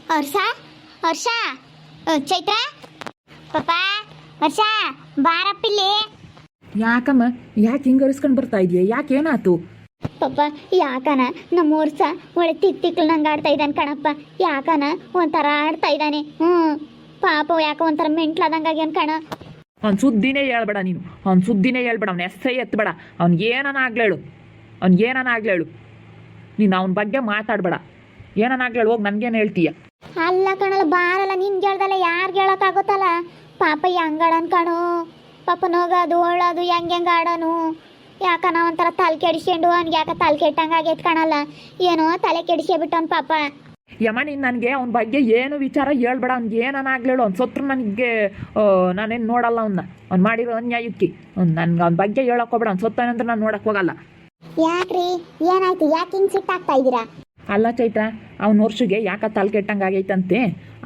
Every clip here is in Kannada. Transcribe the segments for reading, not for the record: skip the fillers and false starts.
ಹರ್ಷ ಹರ್ಷ ಚೈತ್ರ ಪಾಪ ಹರ್ಷ ಬಾರಪ್ಪಿಲ್ಲಿ. ಯಾಕಮ್ಮ ಯಾಕೆ ಹಿಂಗೆ ಅರಿಸ್ಕೊಂಡು ಬರ್ತಾ ಇದೆಯಾ? ಯಾಕೆ ಏನಾಯ್ತು? ಪಾಪ ಯಾಕನ ನಮ್ಮ ವರ್ಷ ಒಳ್ಳೆ ತಿಕ್ತಿಕ್ಳು ನಂಗೆ ಆಡ್ತಾ ಇದ್ದಾನೆ ಕಣಪ್ಪ. ಯಾಕನ ಒಂಥರ ಆಡ್ತಾ ಇದ್ದಾನೆ. ಪಾಪ ಯಾಕ ಒಂಥರ ಮೆಂಟ್ಲಾದಂಗಾಗ್ಯಾನ ಕಣ. ಅವ್ನ ಸುದ್ದಿನೇ ಹೇಳ್ಬೇಡ ನೀನು, ಅವ್ನ ಸುದ್ದಿನೇ ಹೇಳ್ಬೇಡ. ಅವ್ನ ಎಸ್ಸೈ ಎತ್ತಬೇಡ. ಅವ್ನಿಗೇನಾನ ಆಗ್ಲೇಳು, ಅವ್ನಿಗೇನಾನ ಆಗ್ಲೇಳು. ನೀನು ಅವನ ಬಗ್ಗೆ ಮಾತಾಡಬೇಡ. ಏನಾನ ಆಗ್ಲೇಳು, ಹೋಗಿ ನನಗೇನು ಹೇಳ್ತೀಯ? ಅಲ್ಲ ಕಣಲ್ಲ, ಬಾರಲ್ಲ, ನಿನ್ಗೆ ಹೇಳ್ದಲ್ಲ ಯಾರಿಗೆ ಹೇಳೋಕ್ಕಾಗುತ್ತಲ್ಲ. ಪಾಪ ಹೆಂಗಾಡನ್ ಕಣು, ಪಾಪ ನೋಗೋದು ಒಳ್ಳೋದು ಹೆಂಗೆ ಆಡೋನು. ಯಾಕನ ಒಂಥರ ತಲೆ ಕೆಡಿಸ್ಕೊಂಡು ಅವ್ನಿಗೆ ಯಾಕೆ ತಲೆ ಕೆಟ್ಟಂಗೆ ಆಗೈತೆ ಕಣಲ್ಲ. ಏನೋ ತಲೆ ಕೆಡಿಸ್ಬಿಟ್ಟವನು ಪಾಪ. ಯಮ್ಮ ನೀನು ನನಗೆ ಅವನ ಬಗ್ಗೆ ಏನು ವಿಚಾರ ಹೇಳ್ಬೇಡ. ಅವ್ನಿಗೆ ಏನಾನ ಆಗ್ಲೇಳು. ಅವ್ನು ಸತ್ರು ನನಗೆ ನಾನೇನು ನೋಡಲ್ಲ. ಅವ್ನು ಮಾಡಿರೋ ಅನ್ಯಾಯಕ್ಕೆ ನನ್ಗೆ ಅವ್ನ ಬಗ್ಗೆ ಹೇಳೋಕ್ಕೋಗ್ಬೇಡ. ಅವ್ನು ಸತ್ತಾನಂದ್ರೆ ನಾನು ನೋಡಕ್ಕೆ ಹೋಗಲ್ಲ. ಯಾಕ್ರಿ ಏನಾಯ್ತು? ಯಾಕೆ ಹಿಂಗೆ ಸಿಟ್ಟಾಗ್ತಾ ಇದ್ದೀರಾ? ಅಲ್ಲ ಚೈತ್ರ, ಅವ್ನ ವರ್ಷಗೆ ಯಾಕೆ ತಲೆ ಕೆಟ್ಟಂಗೆ ಆಗೈತಂತೆ.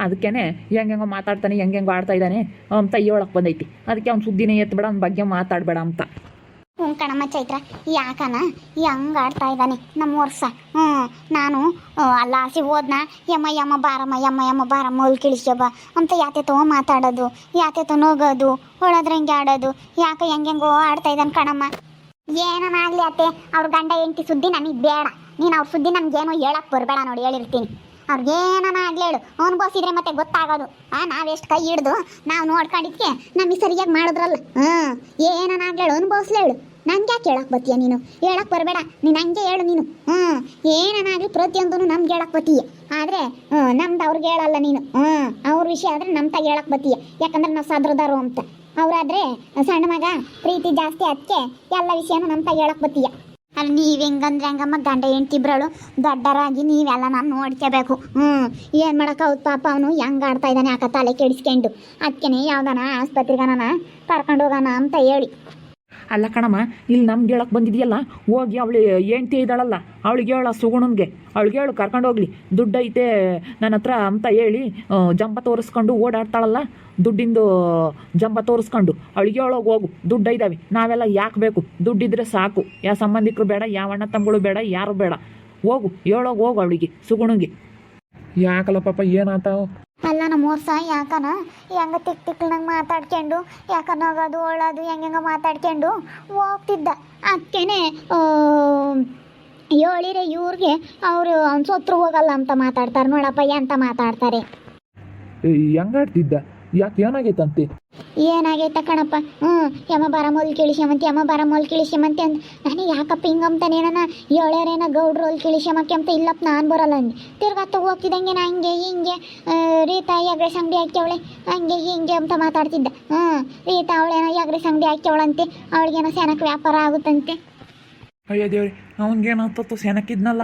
ಅದಕ್ಕೇ ಹೆಂಗೆಂಗೋ ಮಾತಾಡ್ತಾನೆ, ಹೆಂಗೆಂಗೋ ಆಡ್ತಾ ಇದ್ದಾನೆ ಅಂತ ಹೇಳಕ್ಕೆ ಬಂದೈತಿ. ಅದಕ್ಕೆ ಅವ್ನ ಸುದ್ದಿನೇ ಎತ್ತಬೇಡ, ಅವ್ನ ಬಗ್ಗೆ ಮಾತಾಡಬೇಡ ಅಂತ. ಹ್ಞೂ ಕಣಮ್ಮ ಚೈತ್ರ, ಯಾಕನ ಹೆಂಗೆ ಆಡ್ತಾ ಇದ್ದಾನೆ ನಮ್ಮ ವರ್ಷ. ನಾನು ಅಲ್ಲ ಆಸಿ ಹೋದ್ನ ಯಮ್ಮ ಬಾರಮ್ಮ ಯಮ್ಮ ಬಾರಮ್ಮ ಹೊಲ್ ಕಿಳಿಸ್ಯಬ್ಬ ಅಂತ ಯಾತೆತೋ ಮಾತಾಡೋದು, ಯಾತೆತೋ ನೋಗೋದು, ಹೊಳೋದ್ರೆ ಹೆಂಗೆ ಆಡೋದು, ಯಾಕೆ ಹೆಂಗೆಂಗೋ ಆಡ್ತಾ ಇದ್ದಾನೆ ಕಣಮ್ಮ. ಏನನ್ನಾಗಲಿ ಅತ್ತೆ, ಅವ್ರ ಗಂಡ ಹೆಂಡತಿ ಸುದ್ದಿ ನನಗೆ ಬೇಡ. ನೀನು ಅವ್ರ ಸುದ್ದಿ ನಮಗೇನೋ ಹೇಳಕ್ಕೆ ಬರಬೇಡ ನೋಡಿ, ಹೇಳಿರ್ತೀನಿ. ಅವ್ರಿಗೇನಾನ ಆಗ್ಲಿ ಹೇಳು, ಅನ್ಭವಿಸಿದ್ರೆ ಮತ್ತೆ ಗೊತ್ತಾಗೋದು. ನಾವೆಷ್ಟು ಕೈ ಹಿಡ್ದು ನಾವು ನೋಡ್ಕೊಂಡಿದ್ಕೆ ನಮಗೆ ಸರಿಯಾಗಿ ಮಾಡಿದ್ರಲ್ಲ. ಏನಾನ ಆಗ್ಲೇಳು, ಅನ್ಭವಿಸ್ಲೇಳು. ನಂಗೆ ಯಾಕೆ ಹೇಳಕ್ಕೆ ಬತ್ತೀಯ ನೀನು? ಹೇಳಕ್ಕೆ ಬರಬೇಡ ನೀನು, ಹಂಗೆ ಹೇಳು ನೀನು. ಏನಾನಾಗಲಿ ಪ್ರತಿಯೊಂದೂ ನಮ್ಗೆ ಹೇಳಕ್ಕೆ ಬತ್ತೀಯ. ಆದರೆ ನಮ್ದು ಅವ್ರಿಗೆ ಹೇಳಲ್ಲ ನೀನು. ಅವ್ರ ವಿಷಯ ಆದರೆ ನಮ್ಮ ತಾಗ ಹೇಳಕ್ಕೆ ಬತ್ತೀಯ. ಯಾಕಂದ್ರೆ ನಾವು ಸದ್ರದಾರು ಅಂತ. ಅವರಾದರೆ ಸಣ್ಣ ಮಗ ಪ್ರೀತಿ ಜಾಸ್ತಿ, ಅದಕ್ಕೆ ಎಲ್ಲ ವಿಷಯನೂ ನಮ್ಮ ತಾಗ ಹೇಳಕ್ಕೆ ಬತ್ತೀಯ. ಅಲ್ಲಿ ನೀವು ಹೆಂಗಂದ್ರೆ ಹಂಗಮ್ಮ ಗಂಡ ಹೆಂಡ್ತಿಬ್ರಳು ದೊಡ್ಡರಾಗಿ ನೀವೆಲ್ಲ ನಾನು ನೋಡ್ಕೋಬೇಕು. ಏನು ಮಾಡೋಕ್ಕಾಗುತ್ತೆ ಪಾಪ, ಅವನು ಹೆಂಗೆ ಆಡ್ತಾ ಇದ್ದಾನೆ ಆಕ ತಲೆ ಕೆಡಿಸ್ಕೊಂಡು. ಅದಕ್ಕೆ ಯಾವ್ದಾನ ಆಸ್ಪತ್ರೆಗನ ಕರ್ಕೊಂಡು ಹೋಗೋಣ ಅಂತ ಹೇಳಿ. ಅಲ್ಲ ಕಣಮ್ಮ, ಇಲ್ಲಿ ನಮ್ಗೆ ಹೇಳಕ್ಕೆ ಬಂದಿದೆಯಲ್ಲ, ಹೋಗಿ ಅವಳು ಹೆಂಡ್ತಿ ಇದ್ದಾಳಲ್ಲ ಅವಳಿಗೆ ಹೇಳ, ಸುಗುಣನ್ಗೆ ಅವಳಿಗೆ ಹೇಳು ಕರ್ಕೊಂಡು ಹೋಗ್ಲಿ. ದುಡ್ಡು ಐತೆ ನನ್ನ ಹತ್ರ ಅಂತ ಹೇಳಿ ಜಂಬ ತೋರಿಸ್ಕೊಂಡು ಓಡಾಡ್ತಾಳಲ್ಲ, ದುಡ್ಡಿಂದು ಜಂಬ ತೋರಿಸ್ಕೊಂಡು ಅವಳಿಗೆ ಹೇಳೋಗಿ ಹೋಗು. ದುಡ್ಡು ಇದ್ದಾವೆ, ನಾವೆಲ್ಲ ಯಾಕೆ ಬೇಕು? ದುಡ್ಡಿದ್ರೆ ಸಾಕು. ಯಾವ ಸಂಬಂಧಿಕರು ಬೇಡ, ಯಾವ ಅಣ್ಣ ತಮ್ಮಗಳು ಬೇಡ, ಯಾರು ಬೇಡ. ಹೋಗು, ಹೇಳೋಗಿ ಹೋಗು ಅವಳಿಗೆ, ಸುಗುಣಂಗೆ. ಯಾಕಲ್ಲ ಪಾಪ ಏನಾತಾವ? ಅಲ್ಲ ನಮ್ಮ ವರ್ಷ ಯಾಕನ ಹೆಂಗ ತಿಕ್ನಂಗೆ ಮಾತಾಡ್ಕೊಂಡು, ಯಾಕನ ಹೋಗೋದು ಒಳ್ಳೋದು ಹೆಂಗೆ ಮಾತಾಡ್ಕೊಂಡು ಹೋಗ್ತಿದ್ದ. ಅದಕ್ಕೇನೆ ಹೇಳಿರೆ ಇವ್ರಿಗೆ ಅವರು ಅವ್ನು ಸೊತ್ರು ಹೋಗಲ್ಲ ಅಂತ ಮಾತಾಡ್ತಾರೆ. ನೋಡಪ್ಪ ಎಂತ ಮಾತಾಡ್ತಾರೆ. ಹೆಂಗಾಡ್ತಿದ್ದ? ಯಾಕೆ ಏನಾಗೈತಂತೆ? ಏನಾಗೈತ ಕಣಪ್ಪ, ಯಮ ಬರ ಮೊಲ್ ಕಿಳಿಸ್ಯಮಂತೆ, ಯಮ ಬರ ಮೊಲ್ ಕಿಳಿಸ್ಯಮಂತೆ ಅಂದ್ ನನಗೆ ಯಾಕಪ್ಪ ಹಿಂಗಂತಾನೇನ ಹೇಳ್ಯಾರೇನ ಗೌಡ್ರು ಅಲ್ಲಿ ಕಿಳಿಸ್ಯಮಕ್ಕೆ ಅಂತ. ಇಲ್ಲಪ್ಪ ನಾನು ಬರಲ್ಲ ಅಂದು ತಿರ್ಗಾತ ಹೋಗ್ತಿದ್ದಂಗೆ ನಾ ಹಂಗೆ ಹಿಂಗೆ ರೀತಾ ಎಗ್ರೆಸ್ ಅಂಗಡಿ ಹಾಕ್ಯವಳೆ ಹಂಗೆ ಹಿಂಗೆ ಅಂತ ಮಾತಾಡ್ತಿದ್ದ. ರೀತಾ ಅವಳೇನೋ ಎಗ್ರೆಸ್ ಅಂಗಡಿ ಹಾಕ್ಯವಳಂತೆ, ಅವಳಿಗೇನೋ ಸೆನಕ್ಕೆ ವ್ಯಾಪಾರ ಆಗುತ್ತಂತೆ. ಅಯ್ಯೋ ದೇವ್ರಿ, ಅವನಿಗೇನಾಗ್ತತ್ತು? ಸೆನಕ್ಕಿದ್ನಲ್ಲ.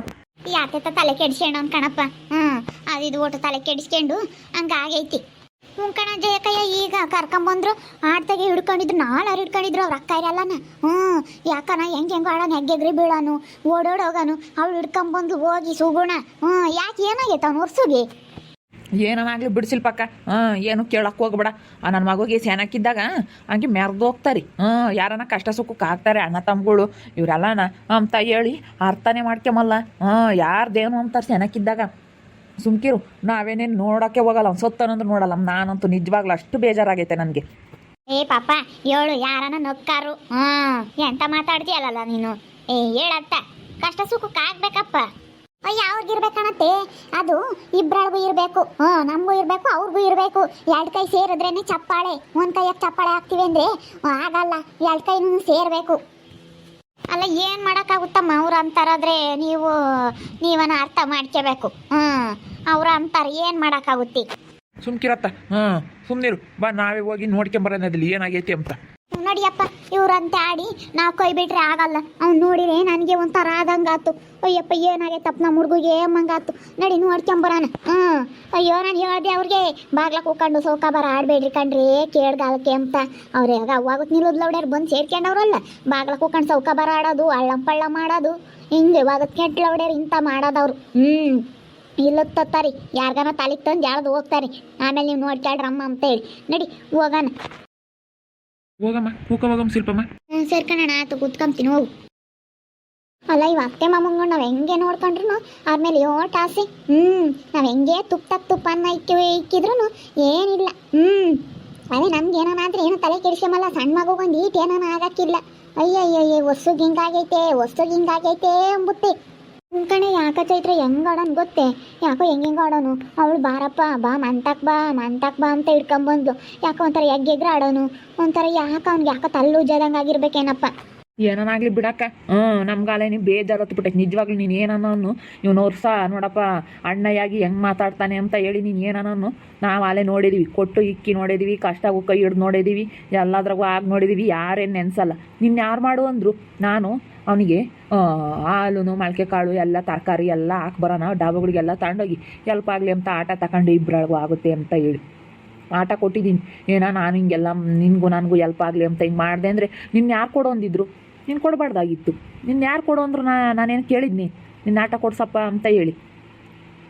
ಯಾಕೆ ತಲೆ ಕೆಡಿಸ್ಕೊಂಡು ಅವ್ನು ಕಣಪ್ಪ. ಅದಿದು ಒಟ್ಟು ತಲೆ ಕೆಡಿಸ್ಕೊಂಡು ಹಂಗಾಗೈತಿ. ಕಣ ಜಯಕಯ್ಯ ಈಗ ಕರ್ಕೊಂಬಂದ್ರು, ಆಡ್ತಾಗೆ ಹಿಡ್ಕೊಂಡಿದ್ರು, ನಾಳೆ ಹಿಡ್ಕೊಂಡಿದ್ರು ಅವ್ರ ಅಕ್ಕ ಇರಲ್ಲನ. ಯಾಕನ ಹೆಂಗೆಂಗೋ ಆಡೋನು, ಹೆಗ್ಗೆಗ್ರಿ ಬೀಳೋನು, ಓಡೋಡೋಗನು. ಅವಳು ಹಿಡ್ಕೊಂಬಂದು ಹೋಗಿ ಸುಗುಣ. ಯಾಕೆ ಏನಾಗೈತೆ ಅವ್ನು ವರ್ಷಗೆ? ಏನನ್ನಾಗಲಿ ಬಿಡಿಸಿಲ್ ಪಕ್ಕ. ಏನು ಕೇಳಕ್ಕೆ ಹೋಗ್ಬೇಡ. ನನ್ನ ಮಗುಗೆ ಸೆನಕ್ಕಿದ್ದಾಗ ಹಂಗೆ ಮೆರೆದು ಹೋಗ್ತಾರೆ. ಯಾರನ್ನ ಕಷ್ಟ ಸುಖಕ್ಕೆ ಹಾಕ್ತಾರೆ ಅಣ್ಣ ತಮ್ಮಗಳು ಇವರೆಲ್ಲನ ಅಂತ ಹೇಳಿ ಅರ್ಥನೇ ಮಾಡ್ಕೊಂಬಲ್ಲ. ಯಾರ್ದೇನು ಅಂತಾರೆ ಸೆನಕ್ಕಿದ್ದಾಗ. ಸುಮ್ಕಿರು, ನಾವೇನೇನು ನೋಡೋಕ್ಕೆ ಹೋಗಲ್ಲ. ಅವ್ನು ಸೊತ್ತನಂದ್ರೆ ನೋಡಲ್ಲ. ನಾನಂತೂ ನಿಜವಾಗ್ಲೂ ಅಷ್ಟು ಬೇಜಾರಾಗೈತೆ ನನಗೆ. ಏ ಪಾಪ ಹೇಳು, ಯಾರನ್ನ ನಕ್ಕಾರು. ಎಂತ ಮಾತಾಡ್ತೀಯಲ್ಲ ನೀನು? ಹೇಳತ್ತ ಕಷ್ಟ ಸುಖಕ್ಕೆ ಆಗ್ಬೇಕಪ್ಪ. ಯಾವ್ರಿಗಿರ್ಬೇಕಣತ್ತೆ? ಅದು ಇಬ್ಬರಿಗೂ ಇರಬೇಕು. ನಮಗೂ ಇರಬೇಕು, ಅವ್ರಿಗೂ ಇರಬೇಕು. ಎರಡು ಕೈ ಸೇರಿದ್ರೇನೆ ಚಪ್ಪಾಳೆ. ಒಂದು ಕೈಯಾಗ ಚಪ್ಪಾಳೆ ಹಾಕ್ತೀವಿ ಅಂದರೆ ಆಗಲ್ಲ, ಎರಡು ಕೈನೂ ಸೇರಬೇಕು. ಅಲ್ಲ ಏನು ಮಾಡೋಕ್ಕಾಗುತ್ತಮ್ಮ? ಅವ್ರು ಅಂತಾರಾದ್ರೆ ನೀವನ್ನ ಅರ್ಥ ಮಾಡ್ಕೋಬೇಕು. ಅವ್ರು ಅಂತಾರೆ, ಏನು ಮಾಡೋಕ್ಕಾಗುತ್ತೆ? ಸುಮ್ಕಿರತ್ತ. ಸುಮ್ಮನಿರು ಬಾ, ನಾವೇ ಹೋಗಿ ನೋಡ್ಕೊಂಬರೋದಲ್ಲಿ ಏನಾಗೈತಿ ಅಂತ. ನೋಡಿಯಪ್ಪ, ಇವ್ರಂತೆ ಆಡಿ ನಾವು ಕೈ ಬಿಟ್ರೆ ಆಗಲ್ಲ. ಅವ್ನು ನೋಡಿದ್ರೆ ನನಗೆ ಒಂಥರ ಆದಂಗಾತು. ಅಯ್ಯಪ್ಪ ಏನಾಗೈತಪ್ಪ ನಮ್ಮ ಹುಡುಗಿಗೆ ಏಮಂಗಾತು. ನಡಿ ನೋಡ್ಕೊಂಬರೋಣ. ಅಯ್ಯೋ ನಾನು ಹೇಳ್ದೆ ಅವ್ರಿಗೆ, ಬಾಗ್ಲ ಕೂಕೊಂಡು ಸೌಕಾಬಾರ ಆಡಬೇಡ್ರಿ ಕಣ್ರಿ ಕೇಳ್ಗಾಲಕ್ಕೆ ಅಂತ. ಅವ್ರು ಅವಾಗತ್ತು ನಿಲ್ಲೋದ್ಲವ್ಡ್ಯಾರು ಬಂದು ಸೇರ್ಕೊಂಡವ್ರಲ್ಲ, ಬಾಗ್ಲ ಕೂಕೊಂಡು ಸೌಕಾಬಾರ ಆಡೋದು, ಹಳ್ಳಂ ಪಳ್ಳ ಮಾಡೋದು, ಹಿಂಗೆ ಇವಾಗತ್ತು ಕೆಟ್ಲವ್ಡ್ಯಾರು ಇಂಥ ಮಾಡೋದವ್ರು. ಇಲ್ಲತ್ತತ್ತಾರಿ ಯಾರಿಗಾನ ತಲೆಗೆ ತಂದು ಯಾವ್ದು ಹೋಗ್ತಾರೆ. ಆಮೇಲೆ ನೀವು ನೋಡ್ಕೊಳ್ರಮ್ಮ ಅಂತ ಹೇಳಿ. ನಡಿ ಹೋಗೋಣ. ಹೋಗಮ್ಮ, ಕೂಕ ಹೋಗಮ್ಮ ಶಿಲ್ಪಮ್ಮ. ಸೇರ್ಕೊಳ್ಳೋಣ, ಆಯ್ತು ಕೂತ್ಕೊಂತೀನಿ ಹೋಗು. ಅಲ್ಲ ಇವ ಅತ್ತೆ ಮಾಮಂಗ ನಾವು ಹೆಂಗೆ ನೋಡ್ಕೊಂಡ್ರು ಅವ್ರ ಮೇಲೆ ಯೋಟ್ ಆಸೆ. ನಾವು ಹೆಂಗೆ ತುಪ್ಪ ಅನ್ನ ಇಕ್ಕಿದ್ರು ಏನಿಲ್ಲ. ಅದೇ ನಮ್ಗೆ ಏನಾದ್ರೆ ಏನು ತಲೆ ಕೆಡಿಸ್ಕೊಂಬಲ್ಲ. ಸಣ್ಣ ಮಗುಗೊಂದು ಈಟ್ ಏನಾನ ಆಗಕ್ಕಿಲ್ಲ. ಅಯ್ಯಯ್ಯಯ್ಯ ಹಿಂಗಾಗೈತೆ ಅಂಬುತ್ತೆ. ಕಣೆ ಯಾಕ ಚೈತ್ರ ಹೆಂಗ್ ಆಡೋನ್ ಗೊತ್ತೇ? ಯಾಕೋ ಹೆಂಗೆ ಆಡೋನು. ಅವಳು ಬಾರಪ್ಪ ಬಾ ಮಂತಕ್ ಬಾ ಅಂತ ಹಿಡ್ಕೊಂಬಂದ್ಲು. ಯಾಕೋ ಒಂಥರ ಎಗ್ಗೆಗ್ರ ಆಡೋನು. ಒಂಥರ ಅವ್ನಿಗೆ ಯಾಕೋ ತಲ್ಲು ಉಜ್ಜದಂಗೆ ಆಗಿರ್ಬೇಕೇನಪ್ಪ. ಏನನಾಗ್ಲಿ ಬಿಡಕ್ಕ. ನಮ್ಗಾಲೆ ನೀವು ಬೇಜಾರು ಹೊತ್ಬಿಟ್ಟೈತೆ ನಿಜವಾಗ್ಲೂ. ನೀನು ಏನನ್ನು ಇವ್ನು ವರ್ಷ ನೋಡಪ್ಪ ಅಣ್ಣಯಾಗಿ ಹೆಂಗೆ ಮಾತಾಡ್ತಾನೆ ಅಂತ ಹೇಳಿ ನೀನು ಏನನ್ನು ನಾವು ಅಲ್ಲೇ ನೋಡಿದ್ದೀವಿ. ಕೊಟ್ಟು ಇಕ್ಕಿ ನೋಡಿದ್ದೀವಿ, ಕಷ್ಟಗೂ ಕೈ ಹಿಡ್ದು ನೋಡಿದ್ದೀವಿ, ಎಲ್ಲದ್ರಾಗೂ ಆಗಿ ನೋಡಿದ್ದೀವಿ. ಯಾರೇನು ನೆನ್ಸಲ್ಲ. ನಿನ್ನ ಯಾರು ಮಾಡು ಅಂದರು ನಾನು ಅವನಿಗೆ ಹಾಲು ಮೊಳಕೆ ಕಾಳು ಎಲ್ಲ ತರಕಾರಿ ಎಲ್ಲ ಹಾಕ್ಬರೋಣ ಡಾಬಾಗಳಿಗೆಲ್ಲ ತಗೊಂಡೋಗಿ ಎಲ್ಪ್ ಆಗಲಿ ಅಂತ ಆಟ ತಗೊಂಡು ಇಬ್ಬರೊಳಗೂ ಆಗುತ್ತೆ ಅಂತ ಹೇಳಿ ಆಟ ಕೊಟ್ಟಿದ್ದೀನಿ. ನಾನು ಹಿಂಗೆಲ್ಲ ನಿನಗೂ ನನಗೂ ಎಲ್ಪ್ ಆಗಲಿ ಅಂತ ಹಿಂಗೆ ಮಾಡಿದೆ ಅಂದರೆ ನಿನ್ನ ಯಾರು ಕೊಡೋ ಅಂದಿದ್ರು? ನೀನು ಕೊಡಬಾರ್ದಾಗಿತ್ತು. ನಿನ್ನ ಯಾರು ಕೊಡೋ ಅಂದ್ರು ನಾನೇನು ಕೇಳಿದ್ನಿ ನಿನ್ನ ಆಟ ಕೊಡ್ಸಪ್ಪ ಅಂತ ಹೇಳಿ.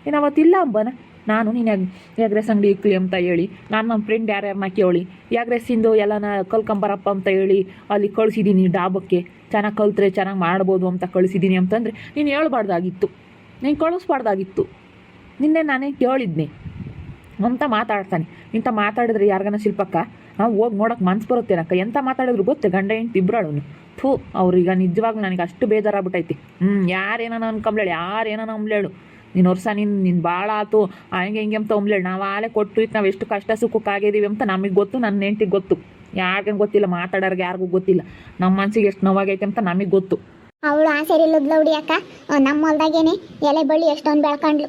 ನೀನು ಅವತ್ತಿಲ್ಲ ಅಂಬನ ನಾನು ನೀನು ಎಗ್ರೆಸ್ ಅಂಗಡಿ ಇಕ್ಲಿ ಅಂತ ಹೇಳಿ ನಾನು ನಮ್ಮ ಫ್ರೆಂಡ್ ಯಾರ್ಯಾರನ್ನ ಕೇಳಿ ಎಗ್ರೆಸ್ಸಿಂದು ಎಲ್ಲನ ಕಲ್ಕೊಂಬರಪ್ಪ ಅಂತ ಹೇಳಿ ಅಲ್ಲಿ ಕಳಿಸಿದ್ದೀನಿ ಡಾಬಕ್ಕೆ. ಚೆನ್ನಾಗಿ ಕಲ್ತ್ರೆ ಚೆನ್ನಾಗಿ ಮಾಡ್ಬೋದು ಅಂತ ಕಳಿಸಿದ್ದೀನಿ ಅಂತಂದರೆ ನೀನು ಹೇಳ್ಬಾರ್ದಾಗಿತ್ತು, ನೀನು ಕಳಿಸ್ಬಾರ್ದಾಗಿತ್ತು. ನಿನ್ನೆ ನಾನೇ ಕೇಳಿದ್ನಿ ಅಂತ ಮಾತಾಡ್ತಾನೆ. ಇಂಥ ಮಾತಾಡಿದ್ರೆ ಯಾರಿಗಾನ ಶಿಲ್ಪಕ್ಕ ಹೋಗಿ ನೋಡೋಕೆ ಮನ್ಸು ಬರುತ್ತೇನಕ್ಕ. ಎಂಥ ಮಾತಾಡಿದ್ರು ಗೊತ್ತೇ ಗಂಡ ಹೆಂಡ್ತಿ ಇಬ್ಬರಳು. ಅವ್ರೀಗ ನಿಜವಾಗ್ಲೂ ನನಗೆ ಅಷ್ಟು ಬೇಜಾರಾಗ್ಬಿಟ್ಟೈತಿ. ಯಾರೇನ ಅನ್ಕೊಂಬ್ಲೇಳು, ಯಾರೇನ ಅಂಬ್ಲೇಳು. ನೀನು ವರ್ಷ ನಿನ್ನ ಭಾಳ ಆಯ್ತು ಹಿಂಗೆ ಅಂತ ಅಂಬ್ಲೇಳು. ನಾವು ಆಲೆ ಕೊಟ್ಟು ಇತ್ತು ನಾವು ಎಷ್ಟು ಕಷ್ಟ ಸುಖಕ್ಕಾಗಿದ್ದೀವಿ ಅಂತ ನಮಗೆ ಗೊತ್ತು, ನನ್ನ ಹೆಂಡ್ತಿಗೆ ಗೊತ್ತು. ಯಾರಿಗೇನು ಗೊತ್ತಿಲ್ಲ, ಮಾತಾಡೋರ್ಗೆ ಯಾರಿಗೂ ಗೊತ್ತಿಲ್ಲ. ನಮ್ಮ ಮನ್ಸಿಗೆ ಎಷ್ಟು ನೋವಾಗೈತೆ ಅಂತ ನಮಗೆ ಗೊತ್ತು. ಅವಳು ಆಸೆ ಇಲ್ಲದ್ಲು ಹುಡಿಯಕ್ಕ. ನಮ್ಮ ಹೊಲ್ದಾಗೇನೆ ಎಲೆ ಬಳ್ಳಿ ಎಷ್ಟೊಂದು ಬೆಳ್ಕೊಂಡ್ಲು.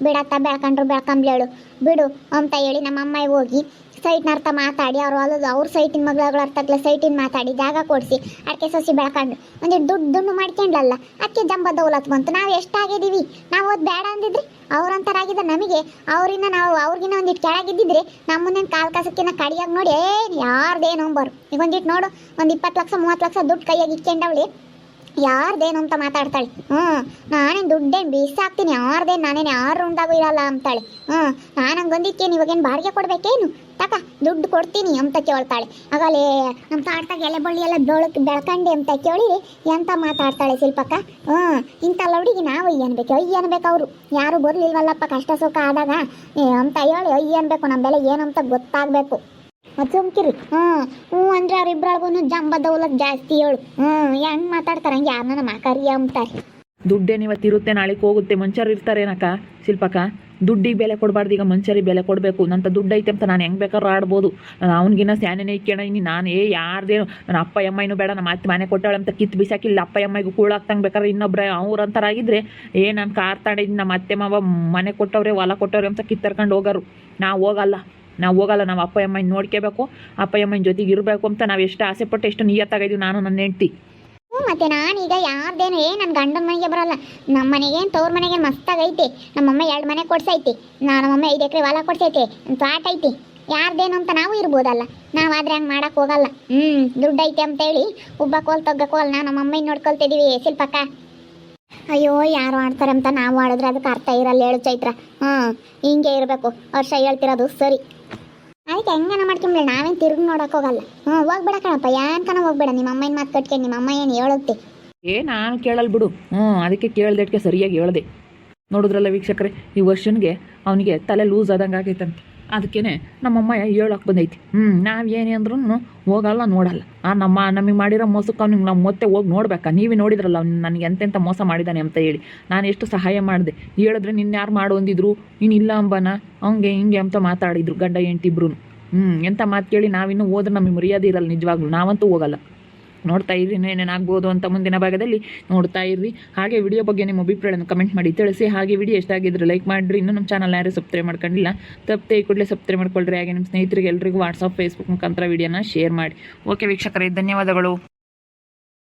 ಬಿಡತ್ತ ಬೆಳ್ಕೊಂಬ್ಲೇಳು ಬಿಡು ಅಂತ ಹೇಳಿ ನಮ್ಮ ಅಮ್ಮಾಯಿ ಹೋಗಿ ಸೈಟ್ನ ಅರ್ಥ ಮಾತಾಡಿ ಅವ್ರ ಸೈಟಿನ ಮಗಳ ಅರ್ಥಕ್ಲ ಸೈಟಿನ ಮಾತಾಡಿ ಜಾಗ ಕೊಡಿಸಿ ಅಡಿಕೆ ಸಸಿ ಬೆಳ್ಕೊಂಡು ಒಂದಿಟ್ಟು ದುಡ್ಡು ಮಾಡ್ಕೊಂಡ್ಲಲ್ಲ. ಅದಕ್ಕೆ ಜಂಬ ದೌಲತ್ ಬಂತು. ನಾವು ಎಷ್ಟಾಗಿದ್ದೀವಿ, ನಾವು ಓದ್ ಬೇಡ ಅಂದಿದ್ರಿ ಅವ್ರಂತರಾಗಿದ್ದ ನಮಗೆ ಅವ್ರಿಗಿನ್ನ ಒಂದಿಟ್ಟು ಕೆಳಗಿದ್ದಿದ್ರೆ ನಮ್ಮನ್ನೇನು ಕಾಲು ಕಸಕ್ಕಿನ್ನ ಕಡಿಯಾಗಿ ನೋಡಿ ಯಾರ್ದೇನು ಅಂಬರು. ಈಗ ಒಂದಿಟ್ಟು ನೋಡು, ಒಂದು 20 ಲಕ್ಷ 30 ಲಕ್ಷ ದುಡ್ಡು ಕೈಯಾಗಿ ಇಕ್ಕೊಂಡವಳಿ ಯಾರ್ದೇನು ಅಂತ ಮಾತಾಡ್ತಾಳೆ. ನಾನೇನು ದುಡ್ಡೇನು ಬೀಸಾಕ್ತೀನಿ, ನಾನೇನು ಯಾರು ಉಂಡಾಗೂ ಇರಲ್ಲ ಅಂತಾಳೆ. ನಾನು ಹಂಗೆ ಬಂದಿಕ್ಕೇನು ಇವಾಗೇನು ಬಾಡಿಗೆ ಕೊಡಬೇಕೇನು ತಕ ದುಡ್ಡು ಕೊಡ್ತೀನಿ ಅಂತ ಕೇಳ್ತಾಳೆ. ಆಗಲೇ ನಮ್ಮ ತಾಡ್ತಾಗ ಎಲೆ ಬಳ್ಳಿ ಎಲ್ಲ ಬೆಳ್ಕಂಡೆ ಅಂತ ಕೇಳಿ ಎಂತ ಮಾತಾಡ್ತಾಳೆ ಶಿಲ್ಪಕ್ಕ. ಇಂಥ ಹುಡುಗಿ ನಾವು ಅನ್ಬೇಕು ಅವರು ಯಾರು ಬರಲಿಲ್ವಲ್ಲಪ್ಪ ಕಷ್ಟ ಸುಖ ಆದಾಗ ಅಂತ ಹೇಳಿ ಅನ್ಬೇಕು. ನಮ್ಮ ಬೆಲೆ ಏನಂತ ಗೊತ್ತಾಗಬೇಕು. ಮತ್ತು ಸುಮ್ಕಿರಿ. ಅಂದ್ರೆ ಅವ್ರಿಬ್ರೊಳಗೂ ಜಂಬ ದೌಲತ್ ಜಾಸ್ತಿ ಹೇಳು. ಹೆಂಗೆ ಮಾತಾಡ್ತಾರೆ ಹಂಗೆ ಯಾರನ್ನ ಮಾಕಾರಿ ಅಂತಾರೆ. ದುಡ್ಡೇನು ಇವತ್ತಿರುತ್ತೆ ನಾಳೆಗೆ ಹೋಗುತ್ತೆ. ಮನುಷ್ಯರು ಇರ್ತಾರೇನಕ್ಕ ಶಿಲ್ಪಕ್ಕ? ದುಡ್ಡಿಗೆ ಬೆಲೆ ಕೊಡಬಾರ್ದು, ಈಗ ಮನುಷ್ಯರಿಗೆ ಬೆಲೆ ಕೊಡಬೇಕು. ನಂತ ದುಡ್ಡು ಐತೆ ಅಂತ ನಾನು ಹೆಂಗೆ ಬೇಕಾದ್ರೂ ಆಡ್ಬೋದು. ಅವ್ನಿಗಿನ್ನ ಸ್ಯಾನೇನೆ ಇಕ್ಕೋಣ ಇನ್ನು ನಾನು ಯಾರ್ದೇನು ನನ್ನ ಅಪ್ಪ ಅಮ್ಮನೂ ಬೇಡ, ನಮ್ಮ ಅತ್ತೆ ಮನೆ ಕೊಟ್ಟಾಳೆ ಅಂತ ಕಿತ್ತು ಬಿಸಾಕಿಲ್ಲ. ಅಪ್ಪ ಅಮ್ಮಗೂ ಕೂಳಾಗ್ತಂಗೆ ಬೇಕಾದ್ರೆ ಇನ್ನೊಬ್ರೆ ಅವ್ರಂತರಾಗಿದ್ದರೆ ನಾನು ಕಾರ್ ತಾಡಿದ್ದು ನಮ್ಮ ಅತ್ತೆ ಮಾವ ಮನೆ ಕೊಟ್ಟವ್ರೆ ಹೊಲ ಕೊಟ್ಟವ್ರೆ ಅಂತ ಕಿತ್ತರ್ಕೊಂಡು ಹೋಗೋರು. ನಾವು ಹೋಗಲ್ಲ. ನಾವು ಅಪ್ಪ ಅಮ್ಮನ ನೋಡ್ಕೋಬೇಕು, ಅಪ್ಪ ಅಮ್ಮನ ಜೊತೆಗೆ ಇರಬೇಕು ಅಂತ ನಾವು ಎಷ್ಟು ಆಸೆ ಪಟ್ಟು ಎಷ್ಟು ನಿಯತ್ತಾಗಿದ್ದೀವಿ ನಾನು ನನ್ನ ಹೆಂಡ್ತಿ. ಮತ್ತೆ ನಾನೀಗ ಯಾರ್ದೇನು ನನ್ನ ಗಂಡನ ಮನೆಗೆ ಬರೋಲ್ಲ. ನಮ್ಮ ಮನೆಗೇನು ತವ್ರ ಮನೆಗೆ ಮಸ್ತಾಗೈತೆ. ನಮ್ಮಮ್ಮ 2 ಮನೆ ಕೊಡ್ಸೈತಿ, ನಮ್ಮಮ್ಮ 5 ಎಕರೆ ಹೊಲ ಕೊಡ್ಸೈತೆ, ತೋಟ ಐತಿ. ಯಾರ್ದೇನು ಅಂತ ನಾವು ಇರ್ಬೋದಲ್ಲ. ನಾವಾದ್ರೆ ಹಂಗೆ ಮಾಡಕ್ಕೆ ಹೋಗಲ್ಲ. ದುಡ್ಡು ಐತೆ ಅಂತೇಳಿ ಒಬ್ಬ ಕೋಲ್ ತಗ್ಗಕೋಲ್ ನಮ್ಮಮ್ಮ ನೋಡ್ಕೊಳ್ತಿದ್ದೀವಿ ಶಿಲ್ಪಕ್ಕ. ಅಯ್ಯೋ ಯಾರು ಆಡ್ತಾರೆ ಅಂತ ನಾವು ಆಡಿದ್ರೆ ಅದಕ್ಕೆ ಅರ್ಥ ಇರಲ್ಲ ಹೇಳು ಚೈತ್ರ. ಹಿಂಗೆ ಇರಬೇಕು. ವರ್ಷ ಹೇಳ್ತಿರೋದು ಸರಿ. ಅದಕ್ಕೆ ಹೆಂಗನ ಮಾಡ್ಕೊಂಬಿಡ, ನಾವೇನು ತಿರುಗಿ ನೋಡಕ್ಕೆ ಹೋಗಲ್ಲ. ಹೋಗ್ಬೇಡ ಕಣಪ್ಪ, ಯಾನ್ಕನ ಹೋಗ್ಬೇಡ. ನಿಮ್ಮ ಅಮ್ಮನ ಮಾತು ಕಟ್ಕೊಂಡು ನಿಮ್ಮ ಅಮ್ಮ ಏನು ಹೇಳುತ್ತೆ? ನಾನು ಕೇಳಲ್ ಬಿಡು. ಅದಕ್ಕೆ ಕೇಳ್ದಕ್ಕೆ ಸರಿಯಾಗಿ ಹೇಳ್ದೆ. ನೋಡಿದ್ರಲ್ಲ ವೀಕ್ಷಕರೇ, ಈ ವರ್ಷನ್ಗೆ ಅವನಿಗೆ ತಲೆ ಲೂಸ್ ಆದಂಗೆ ಆಗೈತಂತೆ. ಅದಕ್ಕೇ ನಮ್ಮಮ್ಮ ಹೇಳೋಕೆ ಬಂದೈತಿ. ನಾವು ಏನೇ ಅಂದ್ರೂ ಹೋಗಲ್ಲ ನೋಡಲ್ಲ. ನಮಗೆ ಮಾಡಿರೋ ಮೋಸಕ್ಕೆ ಅವ್ನಿಗೆ ನಾವು ಮತ್ತೆ ಹೋಗಿ ನೋಡ್ಬೇಕಾ? ನೀವೇ ನೋಡಿದ್ರಲ್ಲ ಅವ್ನು ನನಗೆ ಎಂತೆಂಥ ಮೋಸ ಮಾಡಿದ್ದಾನೆ ಅಂತ ಹೇಳಿ ನಾನು ಎಷ್ಟು ಸಹಾಯ ಮಾಡಿದೆ. ಹೇಳಿದ್ರೆ ನಿನ್ನ ಯಾರು ಮಾಡು ಅಂದಿದ್ರು, ನೀನು ಇಲ್ಲ ಅಂಬನ ಹಂಗೆ ಹಿಂಗೆ ಅಂತ ಮಾತಾಡಿದ್ರು ಗಂಡ ಹೆಂಡ್ತಿ ಇಬ್ರು. ಎಂಥ ಮಾತು ಕೇಳಿ ನಾವಿನ್ನೂ ಹೋದ್ರೆ ನಮಗೆ ಮರ್ಯಾದೆ ಇರಲ್ಲ. ನಿಜವಾಗ್ಲೂ ನಾವಂತೂ ಹೋಗಲ್ಲ. ನೋಡ್ತಾ ಇರ್ರಿ ಏನೇನಾಗ್ಬೋದು ಅಂತ ಮುಂದಿನ ಭಾಗದಲ್ಲಿ ನೋಡ್ತಾ ಇರ್ರಿ. ಹಾಗೆ ವಿಡಿಯೋ ಬಗ್ಗೆ ನಿಮ್ಮ ಅಭಿಪ್ರಾಯವನ್ನು ಕಮೆಂಟ್ ಮಾಡಿ ತಿಳಿಸಿ. ಹಾಗೆ ವಿಡಿಯೋ ಎಷ್ಟಾಗಿದ್ರೆ ಲೈಕ್ ಮಾಡಿರಿ. ಇನ್ನೂ ನಮ್ಮ ಚಾನಲ್ ಯಾರು ಸಬ್ಸ್ಕ್ರೈಬ್ ಮಾಡ್ಕೊಂಡಿಲ್ಲ ತಪ್ಪದೆ ಈ ಕೂಡಲೇ ಸಬ್ಸ್ಕ್ರೈಬ್ ಮಾಡ್ಕೊಳ್ರಿ. ಹಾಗೆ ನಿಮ್ಮ ಸ್ನೇಹಿತರಿಗೆ ಎಲ್ರಿಗೂ ವಾಟ್ಸಪ್ ಫೇಸ್ಬುಕ್ ಮುಖಾಂತರ ವಿಡಿಯೋನ ಶೇರ್ ಮಾಡಿ. ಓಕೆ ವೀಕ್ಷಕರೇ, ಧನ್ಯವಾದಗಳು.